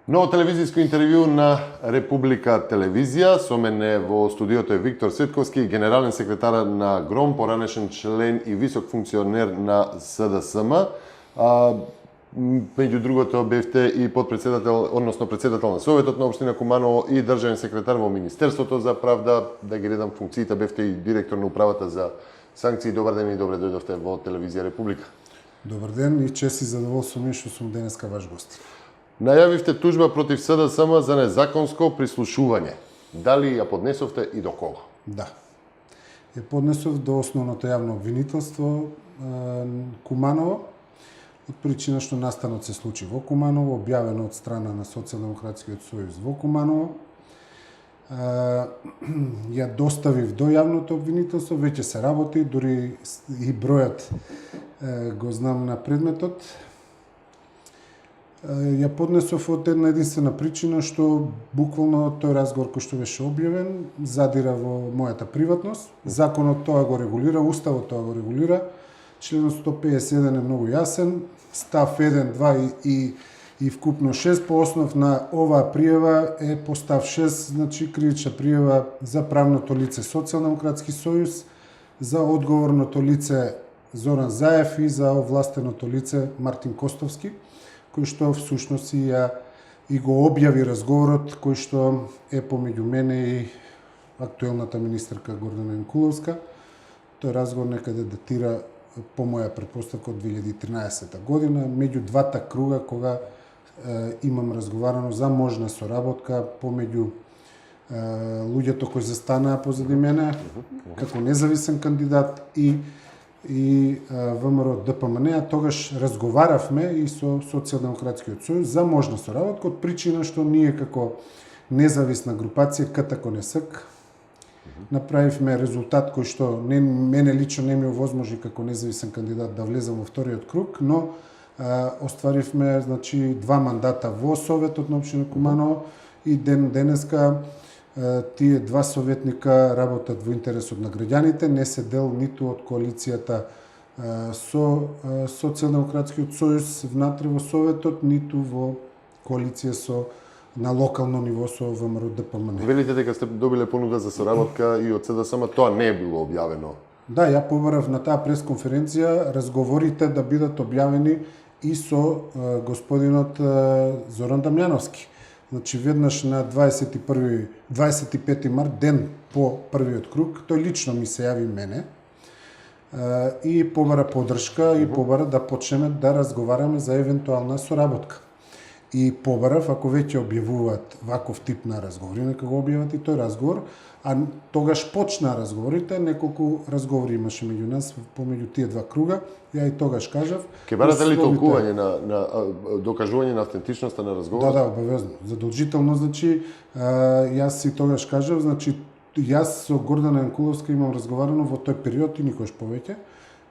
Ново телевизиско интервју на Република телевизија. Со мене во студиото е Виктор Светковски, генерален секретар на ГРОМ, поранешен член и висок функционер на СДСМ. Меѓу другото бевте и подпредседател, односно председател на Советот на општина Куманово и државен секретар во Министерството за правда, да ги редам функциите, бевте и директор на управата за санкции. Добар ден и добре дојдовте во телевизија Република. Добар ден и чест и задоволство ми што сум денеска ваш гост. Најавивте тужба против СДСМ за незаконско прислушување. Дали ја поднесовте и до кого? Да. Ја поднесов до основното јавно обвинителство Куманово, од причина што настанот се случи во Куманово, објавено од страна на Социјалдемократскиот сојуз во Куманово. Ја доставив до јавното обвинителство, веќе се работи, дури и бројот го знам на предметот. Ја поднесов од една единствена причина што буквално тој разговор кој што беше објавен задира во мојата приватност. Законот тоа го регулира, уставот тоа го регулира. Членот 151 е многу јасен. Став 1, 2 и вкупно 6 по основ на оваа пријава е по став 6, значи кривична пријава за правното лице Социјалдемократски сојуз, за одговорното лице Зоран Заев и за овластеното лице Мартин Костовски, кој што всушност и го објави разговорот кој што е помеѓу мене и актуелната министерка Гордана Јанкуловска. Тој разговор некаде датира по моја претпоставка од 2013 година, меѓу двата круга кога имам разговарано за можна соработка помеѓу луѓето кои застанаа позади мене како независен кандидат и ВМРО ДПМН, а тогаш разговаравме и со Социјалдемократскиот сојуз за можна соработка од причина што ние како независна групација КТКОНЕСК направивме резултат кој што мене лично не ми овозможи како независен кандидат да влезам во вториот круг, но остваривме значи 2 мандата во Советот на општина Куманово и денеска тие 2 советника работат во интересот на граѓаните, не се дел ниту од коалицијата со Социјалдемократскиот сојуз внатре во Советот, ниту во коалиција со на локално ниво со ВМРО ДПМН. Велите дека сте добиле понуда за соработка и од СДСМ, тоа не е било објавено. Да, ја побарав на таа пресконференција разговорите да бидат објавени и со господинот Зоран Дамјановски. Значи веднаш на 25 март, ден по првиот круг, тој лично ми се јави мене и побара поддршка и побара да почнеме да разговараме за евентуална соработка. И побарав, ако веќе објавуваат ваков тип на разговори, нека го објават и тој разговор, а тогаш почна разговорите, неколку разговори имаше меѓу нас, помеѓу тие 2 круга, ја и тогаш кажав. Ке барате ли толкување на докажување на автентичноста на разговорот? Да, обавезно, задолжително, значи, јас и тогаш кажав, значи, јас со Гордана Јанкуловска имам разговарано во тој период и никош повеќе,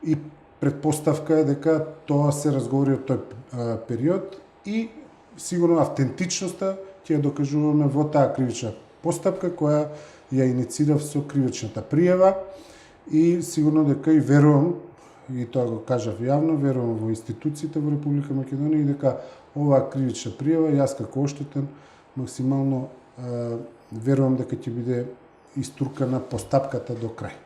и предпоставка е дека тоа се разговори од тој период и сигурно автентичноста ќе ја докажуваме во таа кривична постапка која ја иницирав со кривичната пријава и сигурно дека и верувам, и тоа го кажав јавно, верувам во институциите во Република Македонија и дека оваа кривична пријава, јас како оштетен, максимално верувам дека ќе биде истуркана постапката до крај.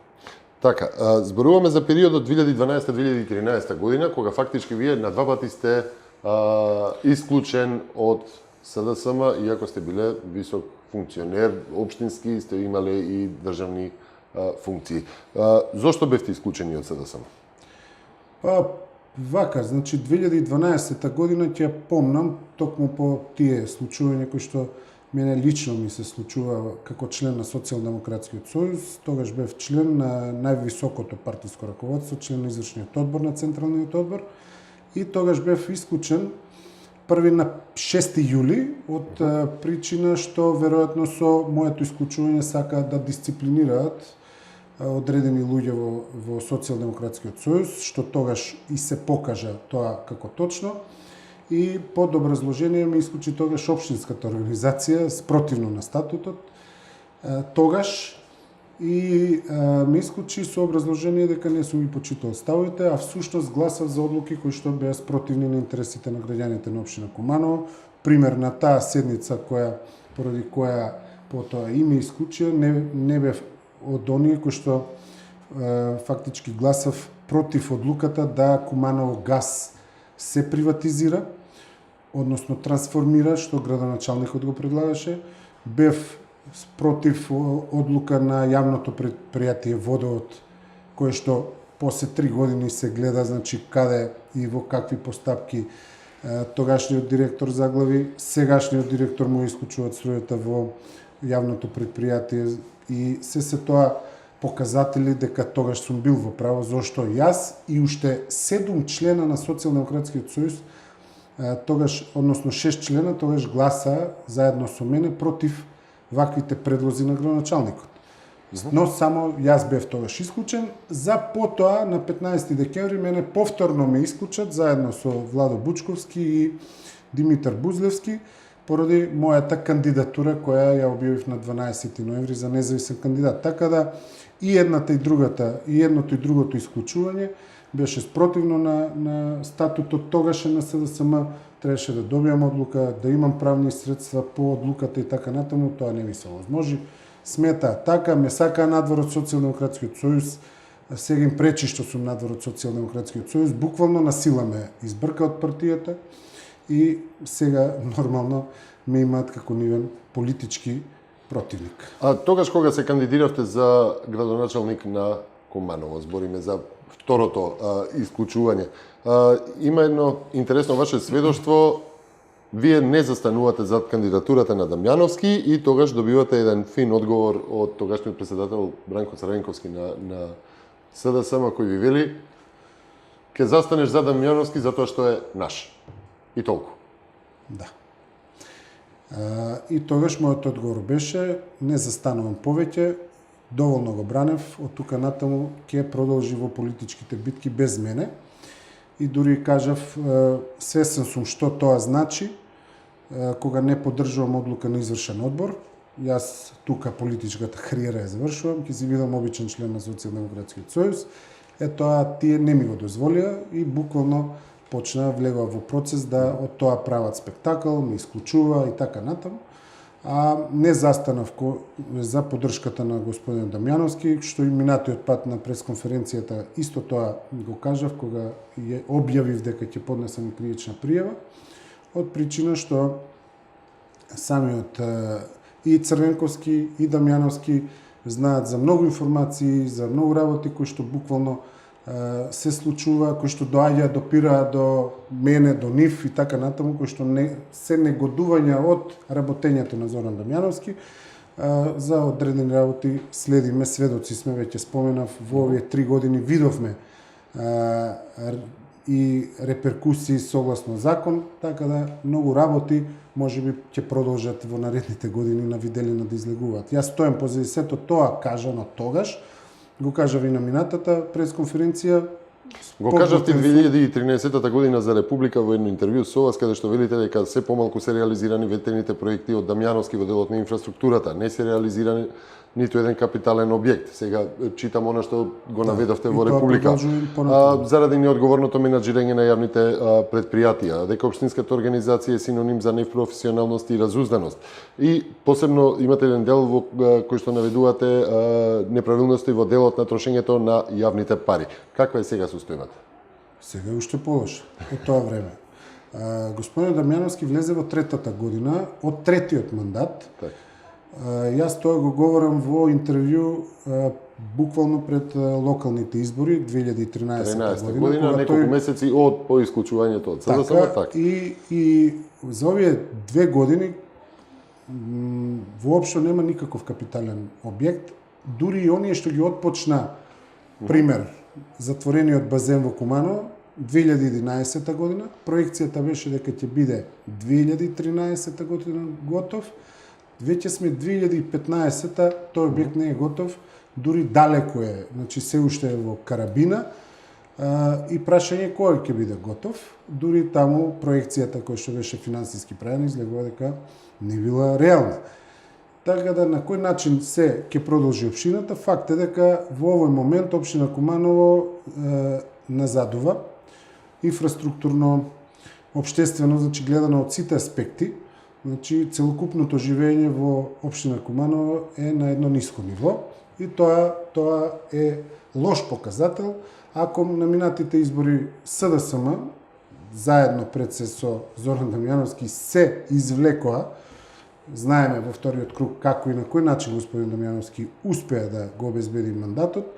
Така, зборуваме за периодот 2012-2013 година, кога фактички вие на 2 пати сте исклучен од СДСМ, иако сте биле висок функционер, општински, сте имале и државни функции. Зошто бевте исклучени од СДСМ? Вака, значи 2012 година ќе ја помнам токму по тие случувања кои што мене лично ми се случува како член на Социјалдемократскиот сојуз. Тогаш бев член на највисокото партиско раководство, член на извршниот одбор на Централниот одбор и тогаш бев исклучен први на 6 јули од причина што веројатно со моето исклучување сакаат да дисциплинираат одредени луѓе во Социјалдемократскиот сојуз, што тогаш и се покажа тоа како точно. И под образложение ми исклучи тогаш општинската организација спротивно на статутот. Тогаш и ме исклучи со образложение дека не сум ги почитал ставите, а всушност гласав за одлуки кои што беа спротивни на интересите на граѓаните на општина Куманово. Пример на таа седница поради која потоа и ме исклучија, не бев од оние кои што фактички гласав против одлуката да Куманово газ се приватизира, односно трансформира, што градоначалникот го предлагаше. Бев против одлука на јавното предпријатие Водовод, кое што после 3 години се гледа, значи каде и во какви постапки тогашниот директор заглави, сегашниот директор му исклучуваат струјата во јавното предпријатие и се тоа показатели дека тогаш сум бил во право, зашто јас и уште 7 члена на Социјалдемократскиот сојуз тогаш, односно 6 члена, тогаш гласа заедно со мене против ваквите предлози на градоначалникот. Но само јас бев тогаш исклучен, за потоа на 15 декември мене повторно ме исклучат заедно со Владо Бучковски и Димитар Бузлевски поради мојата кандидатура која ја објавив на 12 ноември за независен кандидат. Така да и едното и другото исклучување беше спротивно на статутот тогаше на СДСМ, требаше да добијам одлука, да имам правни средства по одлуката и така натаму, тоа не ми се возможи. Смета така, ме сакаа надвор од Социјалдемократскиот сојуз, сега им пречи што сум надвор од Социјалдемократскиот сојуз, буквално на сила ме избрка од партијата и сега нормално ме имаат како нивен политички противник. А тогаш кога се кандидиравте за градоначалник на Куманово, збориме за второто исклучување, има едно интересно ваше сведоштво. Вие не застанувате зад кандидатурата на Дамјановски и тогаш добивате еден фин одговор од тогашниот претседател Бранко Црвенковски на СДСМ кој ви вели: ќе застанеш за Дамјановски затоа што е наш. И толку. Да. И тогаш мојот одговор беше: не застанувам повеќе, доволно го бранев, од тука натаму ќе продолжи во политичките битки без мене. И дури кажав, свесен сум што тоа значи, кога не поддржувам одлука на извршен одбор. Јас тука политичката кариера ја завршувам, ќе си бидам обичен член на Социјалдемократскиот сојуз. Тоа тие не ми го дозволија и буквално почна влегува во процес да од тоа прават спектакл, ме исклучува и така натаму. А не застанав за поддршката на господин Дамјановски, што и минатиот пат на пресконференцијата исто тоа го кажав, кога ја објавив дека ќе поднесам кривична пријава, од причина што самиот и Црвенковски и Дамјановски знаат за многу информации, за многу работи кои што буквално се случува, кои што допираат до мене, до нив и така натаму, кои што се негодувања од работењето на Зоран Дамјановски. За одредени работи следиме, сведоци сме, веќе споменав, во овие 3 години видовме и реперкусии согласно закон, така да многу работи можеби ќе продолжат во наредните години на виделина да излегуваат. Јас стојам позади сето тоа кажано тогаш, го кажав и на минатата пресконференција. Го кажавте 2013 година за Република во едно интервју со вас, каде што велите дека се помалку се реализирани ветрените проекти од Дамјановски во делот на инфраструктурата, не се реализирани ниту еден капитален објект. Сега читам она што го наведовте во Република. Заради неодговорното менаџирање на јавните предпријатија, дека општинската организација е синоним за непрофесионалност и разузданост. И посебно имате еден дел во кој што наведувате неправилности во делот на трошењето на јавните пари. Каква е сега состојбата? Сега е уште полош од тоа време. Господин Дамјановски влезе во третата година од третиот мандат. Так. Јас тоа го говорам во интервју буквално пред локалните избори 2013 година, неколку месеци од поисклучувањето од СДСМ. Така. И за овие 2 години воопшто нема никаков капитален објект, дури и оние што ги отпочна, пример, затворениот базен во Куманово 2011 година, проекцијата беше дека ќе биде 2013 година готов. Веќе сме 2015-та, тој објект не е готов, дури далеко е, значи се уште е во карабина и прашање кој ќе биде готов. Дури таму проекцијата која што беше финансиски правена излегува дека не била реална. Така да на кој начин се ќе продолжи општината, факт е дека во овој момент општина Куманово назадува инфраструктурно, општествено, значи гледано од сите аспекти. Значи целокупното живење во општина Куманово е на едно ниско ниво и тоа е лош показател ако на минатите избори СДСМ заедно пред се со Зоран Дамјановски се извлекоа. Знаеме во вториот круг како и на кој начин господин Дамјановски успеа да го обезбеди мандатот.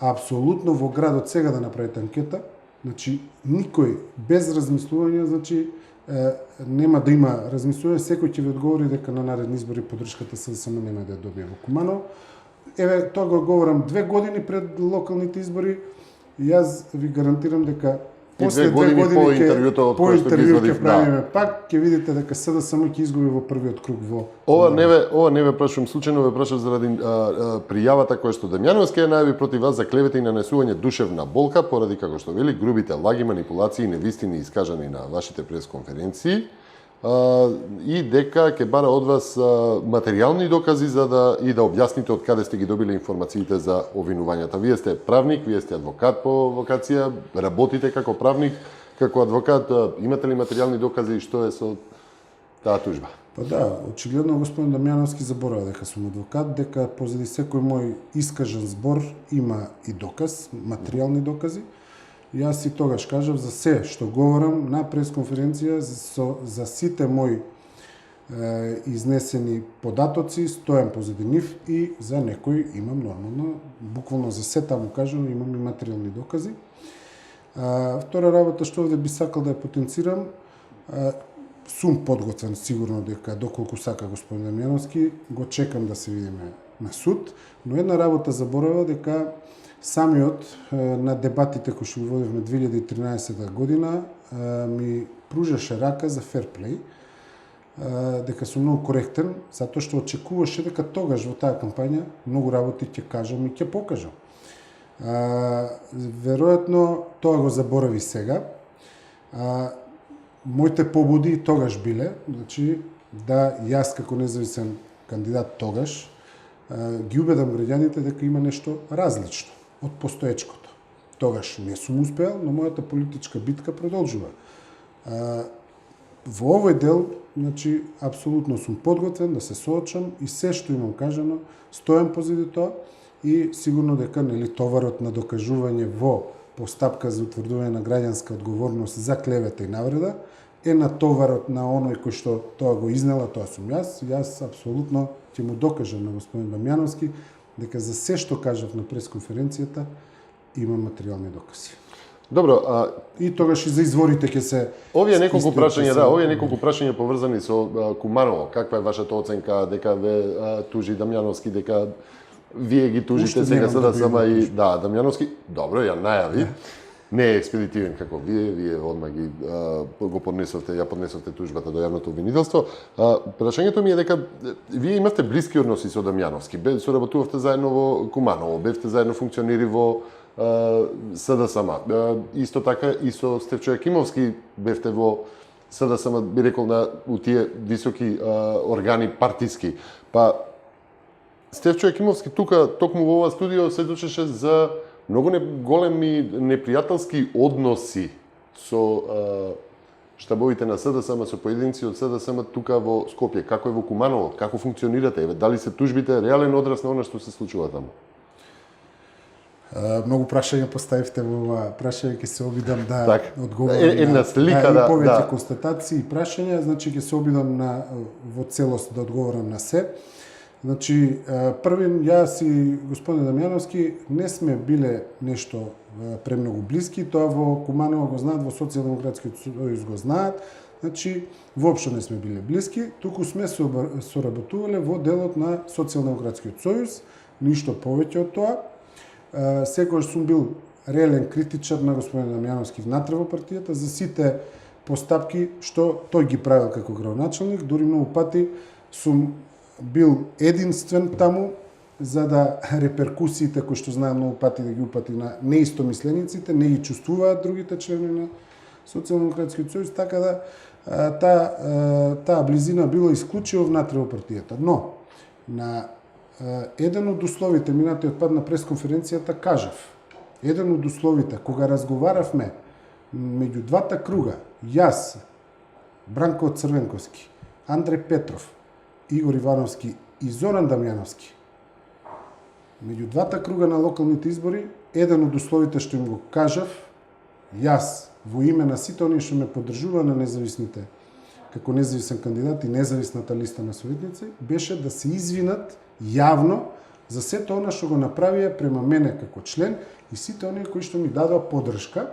Апсолутно во градот сега да направите анкета, значи никој без размислување, значи нема да има размислување, секој ќе ви одговори дека на наредни избори поддршката СДСМ нема да ја добие во Куманово. Еве, тоа го говорам 2 години пред локалните избори и јас ви гарантирам дека после 2 години по интервјуто од кој што ги извадив, правиме пак, ќе видите дека СДСМ ќе изгуби во првиот круг во... Ова не ве прашувам случајно, ве прашав заради пријавата која што Дамјановски ја најави против вас за клевета и нанесување душевна болка поради, како што вели, грубите лаги, манипулации и невистини искажани на вашите пресконференции и дека ќе бара од вас материјални докази за да објасните од каде сте ги добиле информациите за обвинувањата. Вие сте правник, вие сте адвокат по вокација, работите како правник, како адвокат, имате ли материјални докази и што е со таа тужба? Па да, очигледно господин Дамјановски заборава дека сум адвокат, дека позади секој мој искажен збор има и доказ, материјални докази. Јас и тогаш кажав за се што говорам на пресконференција за сите мои изнесени податоци, стојам позади нив и за некој имам нормално, буквално за се таму кажано имам и материјални докази. Втора работа што овде би сакал да ја потенцирам, сум подготвен сигурно дека доколку сака господин Дамјановски, го чекам да се видиме на суд, но една работа заборава дека самиот на дебатите кои што ги водевме 2013 година ми пружеше рака за ферплей, дека сум многу коректен, затоа што очекуваше дека тогаш во таа кампања многу работи ќе кажам и ќе покажам. Веројатно тоа го заборави сега. Моите побуди тогаш биле, значи да јас како независен кандидат тогаш ги убедам граѓаните дека има нешто различно од постоечкото. Тогаш не сум успеал, но мојата политичка битка продолжува. Во овој дел, значи, апсолутно сум подготвен да се соочам и се што имам кажано, стојам позади тоа и сигурно дека нели товарот на докажување во постапка за утврдување на граѓанска одговорност за клевета и навреда е на товарот на оној кој што тоа го изнела, тоа сум јас. Јас апсолутно ќе му докажам на господин Дамјановски дека за се што кажав на пресконференцијата има материјални докази. Добро, и тогаш и за изворите ќе се... Овие неколку прашања поврзани со Куманово. Каква е вашата оценка дека ве тужи Дамјановски, дека вие ги тужите сега СДСМ и Дамјановски? Добро, ја најави. Не е експедитивен како вие одма ги го поднесовте тужбата до јавното обвинителство. Прашањето ми е дека вие имавте блиски односи со Дамјановски, соработувавте заедно во Куманово, бевте заедно функционери во СДСМ. Исто така и со Стефчо Јакимовски бевте во СДСМ, би рекол у тие високи органи партиски. Па Стефчо Јакимовски тука токму во ова студио сведочеше за многу големи непријателски односи со штабовите на СДСМ, со поединци од СДСМ тука во Скопје. Како е во Куманово? Како функционирате? Дали се тужбите реален одраз на она што се случува таму? Многу прашања поставивте во ова прашање, ќе се обидам да одговорам една слика, и повеќе констатации и прашања, значи ќе се обидам во целост да одговорам на се. Значи, првин, јас и господин Дамјановски не сме биле нешто премногу блиски, тоа во Куманово го знаат, во Социјалдемократскиот сојуз го знаат, значи, воопшто не сме биле блиски, туку сме соработувале во делот на Социјалдемократскиот сојуз, ништо повеќе од тоа. Секогаш сум бил реален критичар на господин Дамјановски внатре во партијата за сите постапки што тој ги правил како градоначалник, дури многу пати сум бил единствен таму за да реперкусиите кои што знаем многу пати да ги упати на неистомислениците, не ги чувствуваат другите членови на Социјалдемократскиот сојуз, така да таа близина била исклучиво внатре во партијата. Но На еден од условите, минатиот пат на пресконференцијата кажав, еден од условите, кога разговаравме меѓу двата круга, јас, Бранко Црвенковски, Андре Петров, Игор Ивановски и Зоран Дамјановски, меѓу двата круга на локалните избори, еден од условите што им го кажав, јас, во име на сите оние што ме поддржува на независните, како независен кандидат и независната листа на советници, беше да се извинат јавно за сето она што го направија према мене како член и сите оние кои што ми дадоа поддршка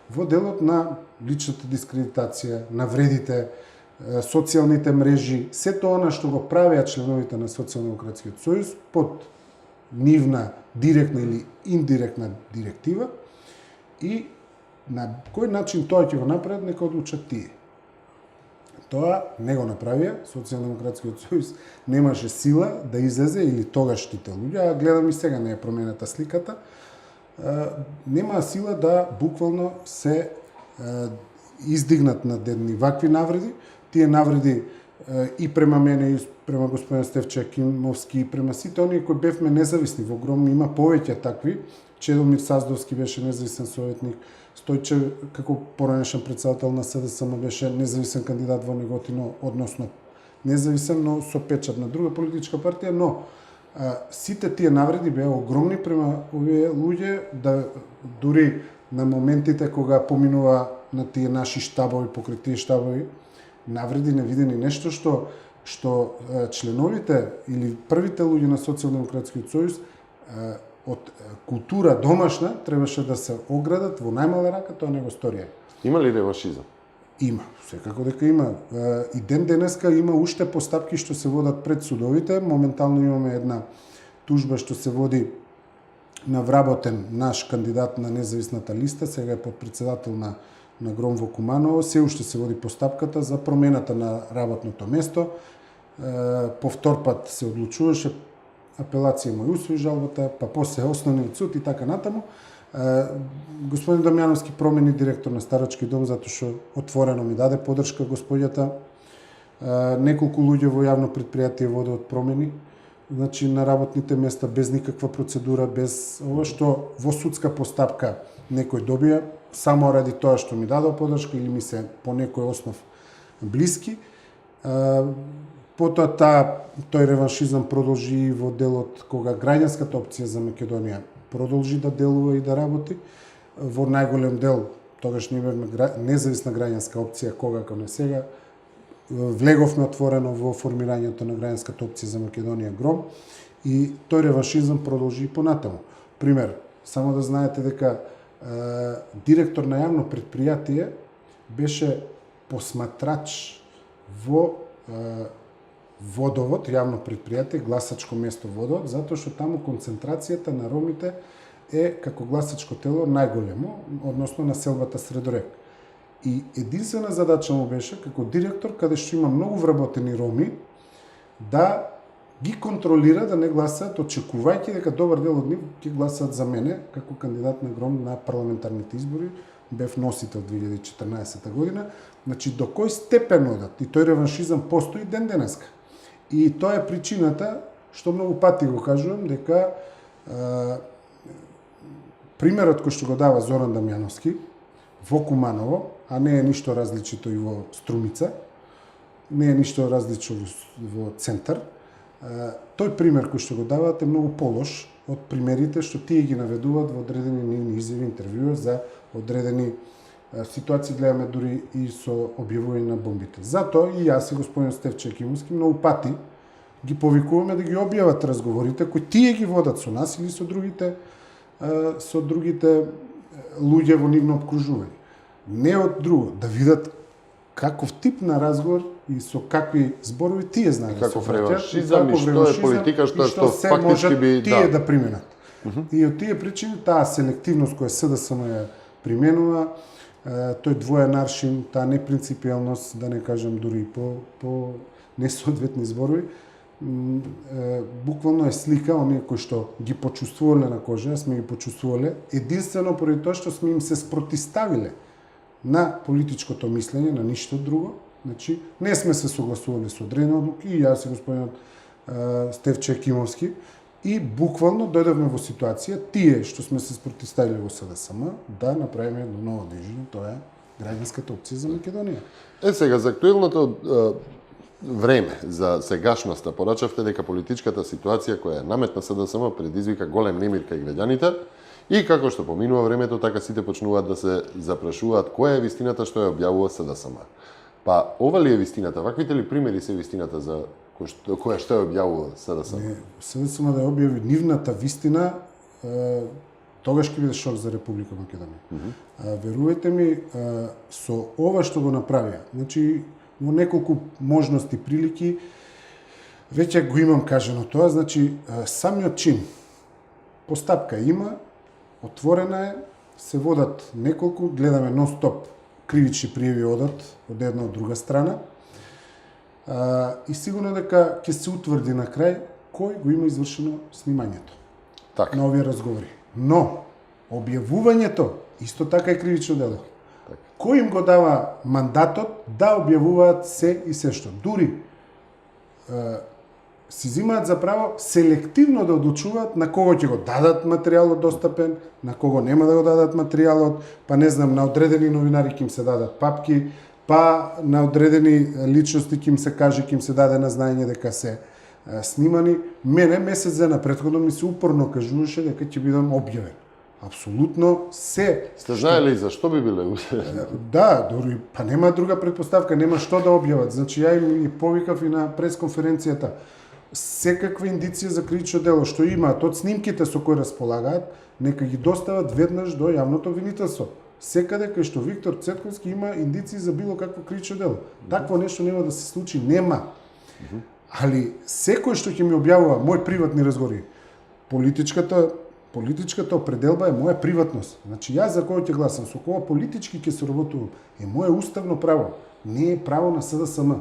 во делот на личната дискредитација, навредите, социјалните мрежи, сето она што го правеа членовите на Социјалдемократскиот сојуз под нивна директна или индиректна директива и на кој начин тоа ќе го направат, нека одлучат тие. Тоа не го направија, Социјалдемократскиот сојуз немаше сила да излезе, или тогашните луѓе, а гледам и сега не е променета сликата, нема сила да буквално се издигнат на дедни вакви навреди. Тие навреди и према мене, и према господин Стефче Акимовски, и према сите оние кои бевме независни, во огромни има повеќе такви. Чедомир Саздовски беше независен советник, Стојче како поранешен председател на СДСМ беше независен кандидат во Неготино, односно независен, но со печат на друга политичка партија, но сите тие навреди беа огромни према овие луѓе, да дури на моментите кога поминува на тие наши штабови, покрај тие штабови, навреди невидени, нешто што членовите или првите луѓе на Социјалдемократскиот сојуз од култура домашна требаше да се оградат во најмала рака, тоа не го сторија. Има ли реваншизам? Има, секако дека има. И ден денеска има уште постапки што се водат пред судовите. Моментално имаме една тужба што се води на вработен наш кандидат на независната листа, сега е подпредседател на Гром во Куманово. Се уште се води постапката за промената на работното место. Повтор пат се одлучуваше, апелација му усвои жалбата, па после основниот суд и така натаму. Господин Дамјановски промени директор на Старачки дом затоа што отворено ми даде поддршка господјата. Неколку луѓе во јавно предпријатие водат промени, значи на работните места без никаква процедура, без ова што во судска постапка некој добија само ради тоа што ми дадоа поддршка или ми се по некој основ блиски. Потоа тој реваншизам продолжи во делот кога граѓанската опција за Македонија продолжи да делува и да работи. Во најголем дел, тогаш ние бевме независна граѓанска опција, кога како не сега, влеговме отворено во формирањето на граѓанската опција за Македонија Гром и тој реваншизам продолжи и понатаму. Пример, само да знаете дека директор на јавно предпријатие беше посматрач во Водовод, јавно предпријатие, гласачко место Водовод, затоа што таму концентрацијата на ромите е како гласачко тело најголемо, односно на селбата Средорек. И единствена задача му беше како директор, каде што има многу вработени роми, да ги контролира да не гласаат, очекувајќи дека добар дел од нив ќе гласаат за мене како кандидат на Гром на парламентарните избори, бев носител 2014 година. Значи, до кој степен одат? И тој реваншизам постои ден денеска. И тоа е причината, што многу пати го кажувам, дека примерот кој што го дава Зоран Дамјановски во Куманово, а не е ништо различито и во Струмица, не е ништо различно во Центар, тој пример кој што го даваат е многу полош од примерите што тие ги наведуваат во одредени нивни изјави, интервјуа за одредени ситуации, гледаме дури и со објавување на бомбите. Затоа и јас и господин Стефче Акимовски многу пати ги повикуваме да ги објават разговорите кои тие ги водат со нас или со другите луѓе во нивно обкружување. Не од друго, да видат каков тип на разговор и со какви зборови тие знаат да се каков реваншизам и што е политика, што фактички би тие да применат. И од тие причини таа селективност која СДСМ ја применува, тој двоен аршин, таа непринципијалност, да не кажам дури по несоодветни зборови, буквално е слика оние кои што ги почувствувале на кожа, сме ги почувствувале, единствено поради тоа што сме им се спротиставиле на политичкото мислење, на ништо друго. Значи, не сме се согласувале со одредени одлуки, и јас и господинот Стефче Екимовски, и буквално дојдовме во ситуација тие што сме се спротивставиле во СДСМ да направиме едно ново движење, тоа е граѓанската опција за Македонија. Сега за актуелното време, за сегашноста, порачавте дека политичката ситуација која наметна СДСМ предизвика голем немир кај граѓаните и како што поминува времето, така сите почнуваат да се запрашуваат која е вистината што ја објавува СДСМ. Па ова ли е вистината? Ваквите ли примери се вистината за која што ја објавува СДСМ? СДСМ да ја објави нивната вистина, тогаш ќе биде шок за Република Македонија. Верувајте ми, со ова што го направија, значи во неколку можности, прилики, веќе го имам кажано тоа, значи самиот чин, постапка има, отворена е, се водат неколку, гледаме нон-стоп кривични пријави одат од една од друга страна, и сигурно дека ќе се утврди на крај кој го има извршено снимањето Така. на овие разговори. Но, објавувањето исто така е кривично дело. Кој им го дава мандатот да објавуваат се и се што? Дури си взимаат за право селективно да одлучуваат на кого ќе го дадат материјалот достапен, на кого нема да го дадат материјалот, па не знам, на одредени новинари ќе им се дадат папки, па на одредени личности ќе им се каже, ќе им се даде на знаење дека се снимани. Мене месец дена претходно ми се упорно кажуваше дека ќе бидам објавен. Апсолутно се. Сте знаеле и зашто би биле? Да, дори па нема друга предпоставка, нема што да објават. Значи ја им и повикав и на пресконференцијата секаква индиција за кривично дело што имаат од снимките со кои располагаат, нека ги достават веднаш до јавното обвинителство. Секаде кај што Виктор Цетковски има индиции за било какво кривично дело. Такво нешто нема да се случи, нема. Али секој што ќе ми објавува мои приватни разговори, политичката определба е моја приватност. Значи јас за кој ќе гласам, со кого политички ќе се работувам, е моје уставно право, не е право на СДСМ.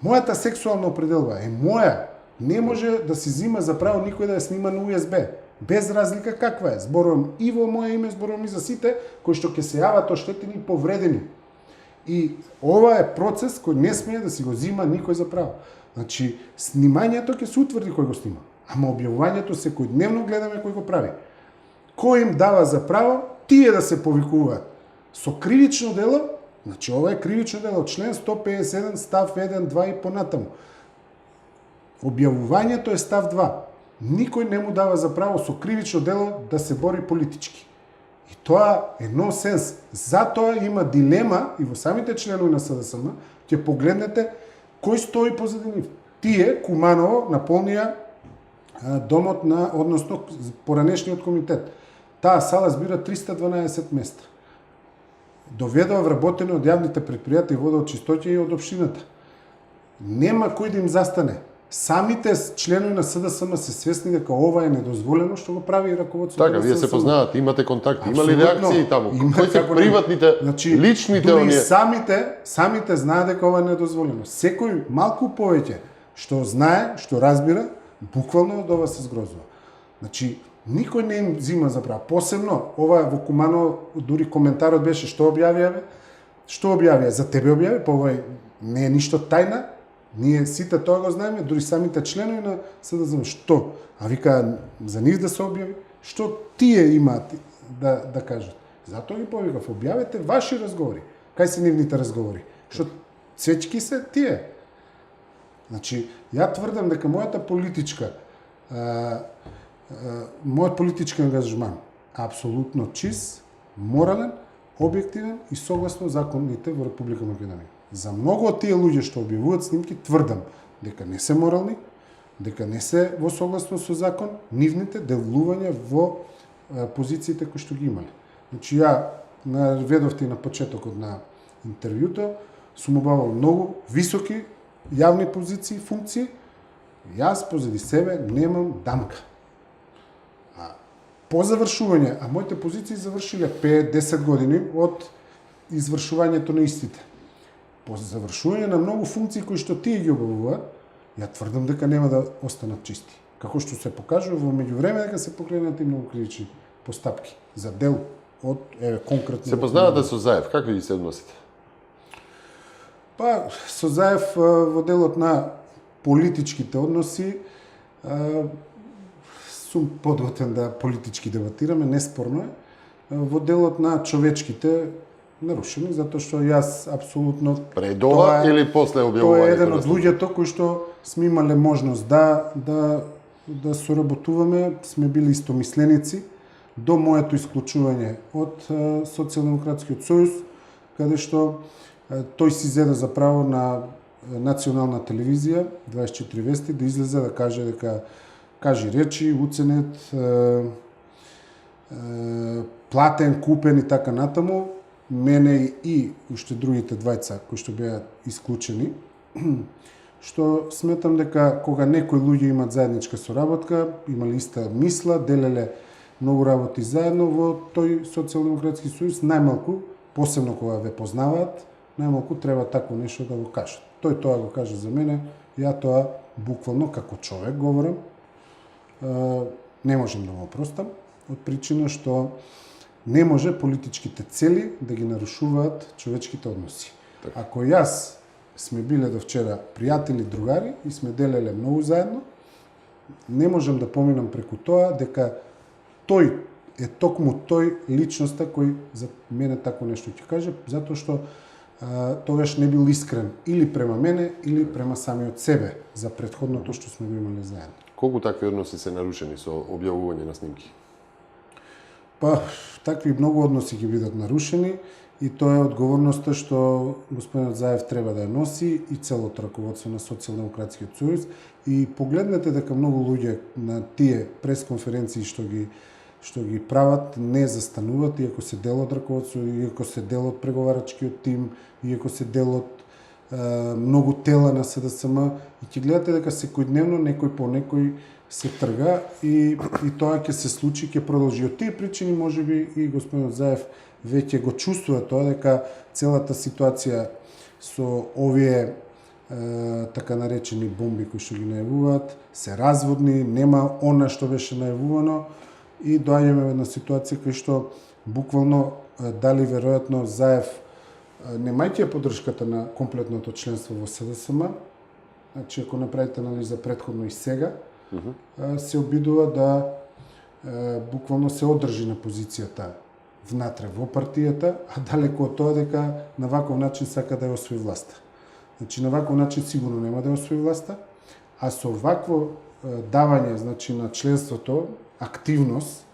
Мојата сексуална определба е моја. Не може да се зима за право никој да ја снима на USB. Без разлика каква е. Зборувам и во моје име, зборувам и за сите кои што ќе се јават оштетени и повредени. И ова е процес кој не смее да си го зима никој за право. Значи, снимањето ќе се утврди кој го снима. Ама објавувањето секојдневно гледаме кој го прави. Кој им дава за право тие да се повикуваат со кривично дело. Значи, ова е кривично дело, член 151, став 1, 2 и понатаму. Објавувањето е став 2. Никој не му дава за право со кривично дело да се бори политички. И тоа е нонсенс. Затоа има дилема и во самите членови на СДСМ, ќе погледнете кој стои позади нив. Тие, Куманово, наполнија домот на, односно, поранешниот комитет. Таа сала збира 312 места. Доведува вработени од јавните предпријатија и водоочистоќа и од општината. Нема кој да им застане. Самите членови на СДСМ се свесни дека ова е недозволено што го прави и раководството. Така, вие се познавате, имате контакти, има ли Апсолутно. реакции таму? Има, Кои се приватните, значи, личните дури оние? самите знаат дека ова е недозволено. Секој малку повеќе што знае, што разбира, буквално од ова се згрозува. Значи, никој не им зима за право. Посебно, ова во Куманово, дури коментарот беше што објавија, бе? Што објавија? За тебе објави, па ова не е ништо тајна. Ние сите тоа го знаеме, дури самите членови на СДСМ. Што? А вика, за нив да се објави? Што тие имаат да кажат? Затоа ги повикав, објавете ваши разговори. Кај се нивните разговори? Што цвечки се тие. Значи, ја тврдам дека мојата мојот политички ангажман апсолутно чист, морален, објективен и согласно законите во Република Македонија. За многу од тие луѓе што објавуваат снимки, тврдам дека не се морални, дека не се во согласно со закон, нивните делувања во позициите кои што ги имале. Значи, ја наведовте и на почетокот на интервјуто, сум обавал многу високи јавни позиции, функции, јас позади себе немам дамка. По завршување, а моите позиции завршиле 5-10 години од извршувањето на истите. По завршување на многу функции кои што тие ги обавуваат, ја тврдам дека нема да останат чисти. Како што се покажува во меѓувреме дека се покренат и многу кривични постапки за дел од конкретно. Се познавате со Заев, какви ги се односите? Па со Заев во делот на политичките односи, сум подготвен да политички дебатираме, неспорно е. Во делот на човечките нарушени, затоа што јас апсолутно Пред ова или после тоа објавувањето? е еден на од снимки? луѓето кои што сме имале можност да соработуваме, сме били истомисленици до моето исклучување од Социјалдемократскиот сојуз, каде што тој си зеде за право на национална телевизија 24 вести да излезе да каже дека кажи речи, уценет, платен, купен и така натаму, мене и уште другите двајца кои што беа исклучени, што сметам дека кога некои луѓе имат заедничка соработка, имали иста мисла, делеле многу работи заедно во тој Социјалдемократски сојуз, најмалку, посебно кога ве познаваат, најмалку треба такво нешто да го кажат. Тој тоа го каже за мене, ја тоа буквално како човек говорам, не можам да го опростам, од причина што не може политичките цели да ги нарушуваат човечките односи. Ако јас сме биле до вчера пријатели, другари и сме делеле многу заедно, не можам да поминам преку тоа дека тој е токму тој личноста кој за мене тако нешто ќе каже, затоа што тогаш не бил искрен или према мене, или према самиот себе за претходното што сме го имале заедно. Колку такви односи се нарушени со објавување на снимки? Па, такви многу односи ќе бидат нарушени и тоа е одговорноста што господинот Заев треба да ја носи и целото раководство на Социјалдемократскиот сојуз. И погледнете дека многу луѓе на тие пресконференции што ги прават не застануваат, иако се дел од раководство, иако се дел од преговарачкиот тим, иако се дел од многу тела на СДСМ, и ќе гледате дека секојдневно некој по некој се трга и тоа ќе се случи, ќе продолжи. Од тие причини можеби и господинот Заев веќе го чувствува тоа дека целата ситуација со овие така наречени бомби кои што ги најавуваат се разводни, нема она што беше најавувано и доаѓаме во една ситуација кај што буквално дали веројатно Заев немајќи ја поддршката на комплетното членство во СДСМ, значи ако направите анализа претходно и сега, се обидува да буквално се одржи на позицијата внатре во партијата, а далеко од тоа дека на ваков начин сака да ја освои власта. Значи на ваков начин сигурно нема да ја освои власта, а со вакво давање, значи на членството, активност,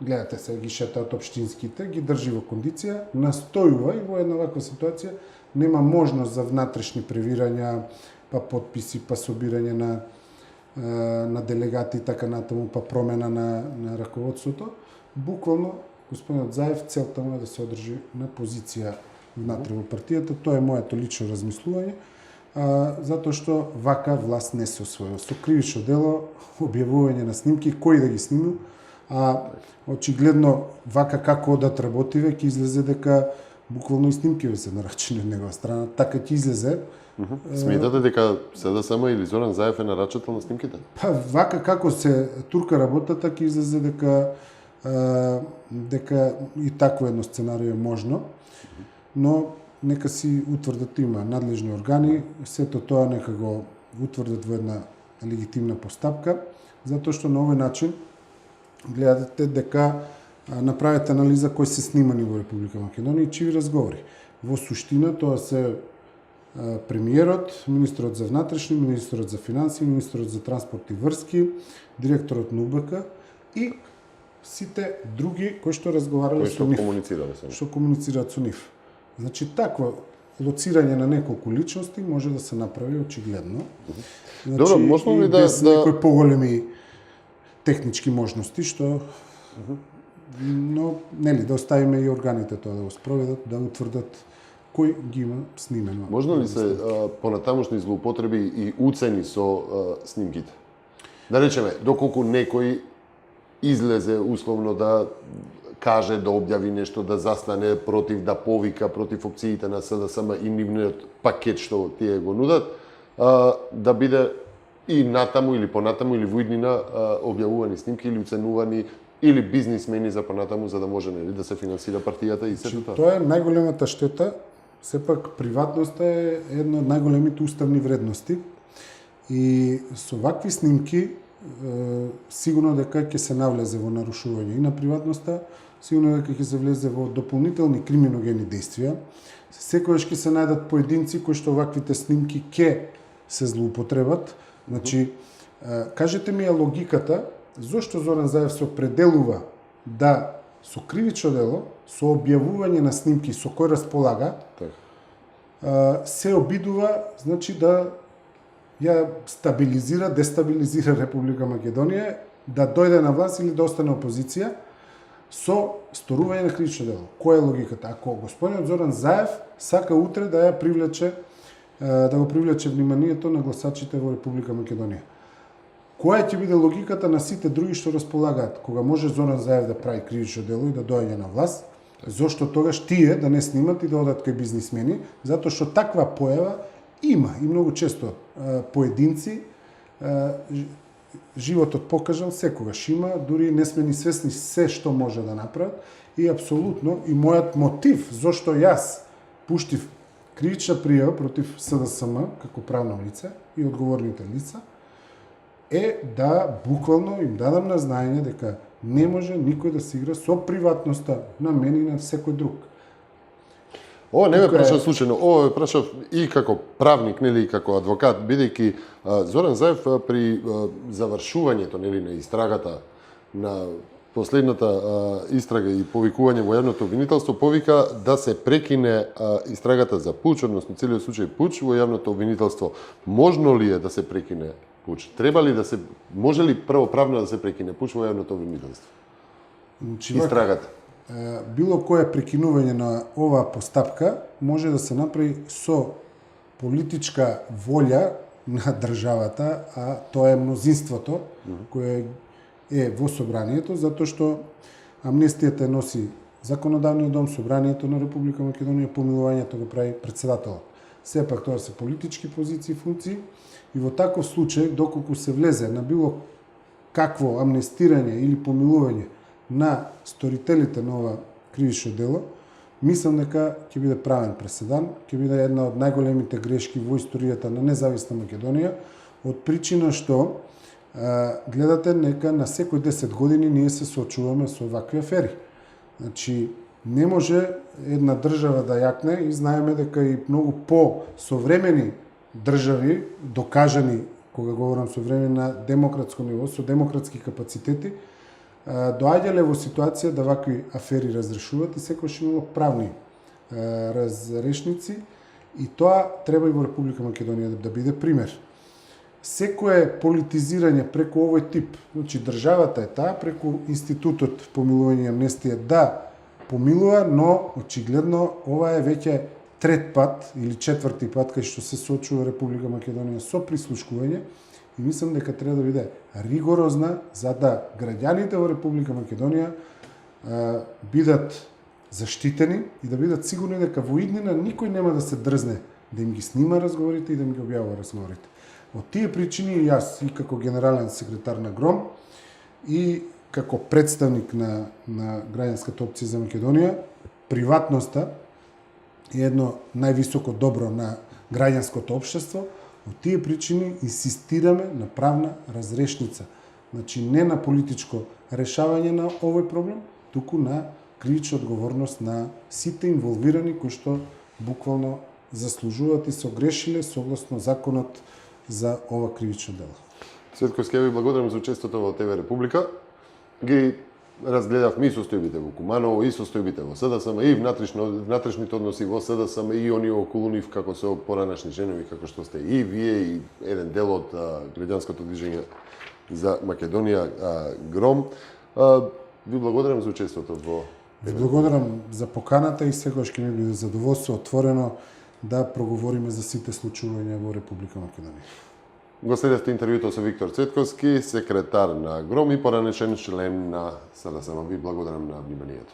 гледате се ги шетаат општинските, ги држи во кондиција, настојува и во една ваква ситуација нема можност за внатрешни превирања, па подписи, па собирање на делегати и така натаму, па промена на раководството. Буквално господинот Заев целта му е да се одржи на позиција внатре во партијата. Тоа е моето лично размислување, затоа што вака власт не се освојува. Со кривично дело, објавување на снимки, кој да ги снимил, а очигледно вака како одат работиве, ќе излезе дека буквално и снимкиве се нарачени од негова страна. Така ќе излезе. Сметате дека СДСМ или Зоран Заев е нарачател на снимките? Па вака како се турка работата, ќе излезе дека и такво едно сценарио е можно, но нека си утврдат има надлежни органи, сето тоа нека го утврдат во една легитимна постапка, затоа што на овој начин гледате дека направите анализа кои се снимани во Република Македонија и чиви разговори. Во суштина тоа се премиерот, министерот за внатрешни, министерот за финансии, министерот за транспорт и врски, директорот на УБК и сите други кои што разговарале со нив. Што комуницираат со нив. Значи такво лоцирање на неколку личности може да се направи очигледно. Значи, добро, можеме ли без некои поголеми технички можности што но нели да оставиме и органите тоа да го спроведат, да утврдат кој ги има снимено. Можно ли се понатамошни злоупотреби и уцени со снимките? Да речеме, доколку некој излезе условно да каже, да објави нешто, да застане против, да повика против опциите на СДСМ и нивниот пакет што тие го нудат, да биде и натаму или понатаму или во иднина објавувани снимки или уценувани или бизнисмени за понатаму за да може нели да се финансира партијата и сето тоа. Тоа е најголемата штета. Сепак приватноста е една од најголемите уставни вредности И со вакви снимки сигурно дека ќе се навлезе во нарушување и на приватноста, сигурно дека ќе се влезе во дополнителни криминогени действија. Секогаш ќе се најдат поединци кои што ваквите снимки ќе се злоупотребат. Значи, кажете ми ја логиката зошто Зоран Заев се определува да со кривично дело, со објавување на снимки со кој располага, се обидува, значи да ја стабилизира, дестабилизира Република Македонија, да дојде на власт или да остане опозиција со сторување на кривично дело. Која е логиката? Ако господинот Зоран Заев сака утре да ја привлече, да го привлече вниманието на гласачите во Република Македонија, која ќе биде логиката на сите други што располагаат, кога може Зоран Заев да прави кривично дело и да доаѓа на власт? Зошто тогаш тие да не снимат и да одат кај бизнисмени? Затоа што таква појава има и многу често поединци, животот покажал секогаш има, дури не сме ни свесни се што може да направат и апсолутно и мојот мотив зошто јас пуштив кривична пријава против СДСМ како правно лице и одговорните лица е да буквално им дадам на знаење дека не може никој да се игра со приватноста на мене и на секој друг. Ова не ме прашав случајно, ова ме прашав и како правник, нели, и како адвокат, бидејќи Зоран Заев при завршувањето, нели, на истрагата на последната истрага и повикување во јавното обвинителство повика да се прекине истрагата за пуч, односно целиот случај пуч во јавното обвинителство. Можно ли е да се прекине пуч? Треба ли да се, може ли прво правно да се прекине пуч во јавното обвинителство? Истрагата. Било кое прекинување на оваа постапка може да се направи со политичка волја на државата, а тоа е мнозинството кое е во собранието, затоа што амнестијата носи законодавниот дом, собранието на Република Македонија, помилувањето го прави претседателот. Сепак тоа се политички позиции и функции и во таков случај, доколку се влезе на било какво амнестирање или помилување на сторителите на ова кривично дело, мислам дека ќе биде правен преседан, ќе биде една од најголемите грешки во историјата на независна Македонија, од причина што гледате нека на секој 10 години ние се соочуваме со вакви афери. Значи, не може една држава да јакне и знаеме дека и многу по-современи држави, докажани, кога говорам современи на демократско ниво, со демократски капацитети, доаѓале во ситуација да вакви афери разрешуваат и секогаш имало правни разрешници и тоа треба и во Република Македонија да биде пример. Секое политизирање преку овој тип, значи државата е таа преку институтот помилување и амнестија да помилува, но очигледно ова е веќе трет пат или четврти пат кај што се соочува Република Македонија со прислушкување и мислам дека треба да биде ригорозна за да граѓаните во Република Македонија бидат заштитени и да бидат сигурни дека во иднина никој нема да се дрзне да им ги снима разговорите и да им ги објавува разговорите. Од тие причини јас и како генерален секретар на ГРОМ и како представник на граѓанската опција за Македонија, приватноста е едно највисоко добро на граѓанското општество. Од тие причини инсистираме на правна разрешница. Значи не на политичко решавање на овој проблем, туку на кривична одговорност на сите инволвирани кои што буквално заслужуваат и се огрешиле согласно законот за ова кривично дело. Цветковски, ја ви благодарам за учеството во ТВ Република. Ги разгледавме и состојбите во Куманово, и состојбите во СДСМ, и внатрешните односи во СДСМ, и оние околу нив, како се поранашни женови, како што сте и вие, и еден дел од граѓанското движење за Македонија, ГРОМ. Ви благодарам за учеството во Ви благодарам за поканата и секогаш ќе ми биде задоволство отворено да проговориме за сите случувања во Република Македонија. Го следевте интервјуто со Виктор Цветковски, секретар на ГРОМ и поранешен член на СДСМ. Ви благодарам на вниманието.